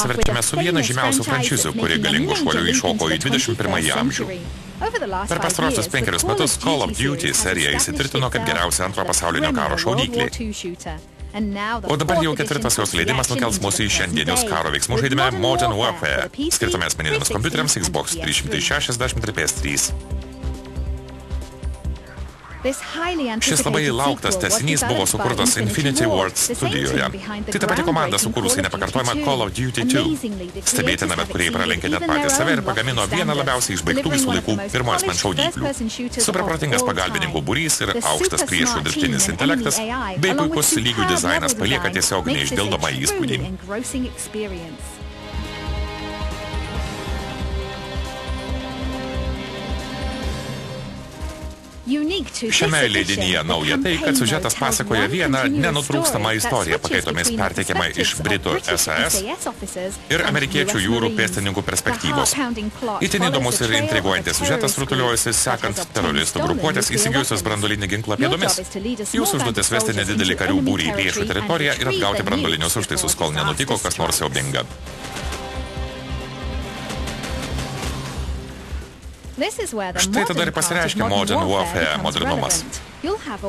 atsivertėme su viena žymiausių franšizių, kuri galingų šuolių iššoko į 21 amžių. Per pastarosius 5 metus Call of Duty serija įsitvirtino kaip geriausia antro pasaulinio karo šaudyklė. O dabar jau 4 jos leidimas nukels mus į šiandienius karo veiksmų žaidime Modern Warfare, skirtame asmeniniams kompiuteriams Xbox 360 ir PS3. Šis labai lauktas tęsinys buvo sukurtas Infinity Ward studijoje. Tai ta pati komanda sukūrusi nepakartojamą Call of Duty 2. Stebėtina, bet kurie pralenkė net patys save ir pagamino vieną labiausiai išbaigtų visų laikų pirmo asmens šaudyklių. Superprotingas pagalbininkų būrys ir aukštas priešų dirbtinis intelektas bei puikus lygių dizainas palieka tiesiog neišdildomą įspūdį. Šiame leidinyje nauja tai, kad siužetas pasakoja vieną nenutrūkstamą istoriją pakaitomis perteikiamą iš Britų SAS ir amerikiečių jūrų pėstininkų perspektyvos. Itin įdomus ir intriguojantis siužetas rutuliojasi sekant teroristų grupuotės įsigijusios branduolinį ginklą pėdomis. Jūsų užduotis vesti nedidelį karių būrį į priešų teritoriją ir atgauti branduolinius užtaisus, kol nenutiko kas nors siaubinga. Štai tada ir pasireiškia Modern Warfare modernumas.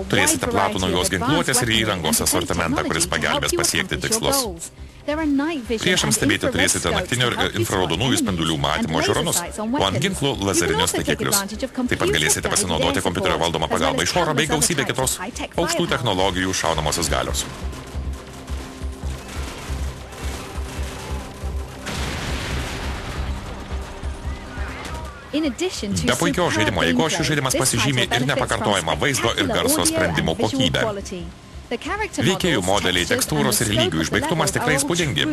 Turėsite platų naujos ginkluotės ir įrangos asortimentą, kuris pagelbės pasiekti tikslus. Priešams stebėti turėsite naktinių ir infraraudonųjų spindulių matymo žiūronus, o ant ginklų lazerinius taikiklius. Taip pat galėsite pasinaudoti kompiuterio valdomą pagalbą iš oro bei gausybę kitos aukštų technologijų šaunamosios galios. Be puikios žaidimo eigos šis žaidimas pasižymi ir nepakartojama vaizdo ir garso sprendimų kokybė. Veikėjų modeliai, tekstūros ir lygių išbaigtumas tikrai įspūdingi.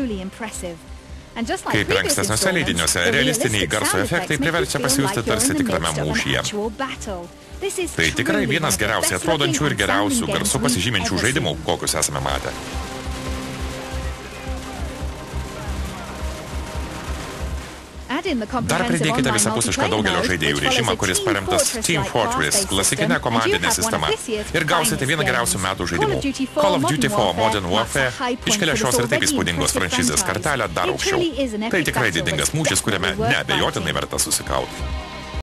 Kaip ir ankstesniuose leidiniuose, realistiniai garso efektai priverčia pasijusti tarsi tikrame mūšyje. Tai tikrai vienas geriausiai atrodančių ir geriausių garsu pasižyminčių žaidimų, kokius esame matę. Dar pridėkite visapusišką daugelio žaidėjų režimą, kuris paremtas Team Fortress, klasikinė komandinė sistema, ir gausite vieną geriausių metų žaidimų. Call of Duty 4 Modern Warfare iškelia šios ir taip įspūdingos franšizės kartelę dar aukščiau. Tai tikrai didingas mūšis, kuriame neabejotinai verta susikauti.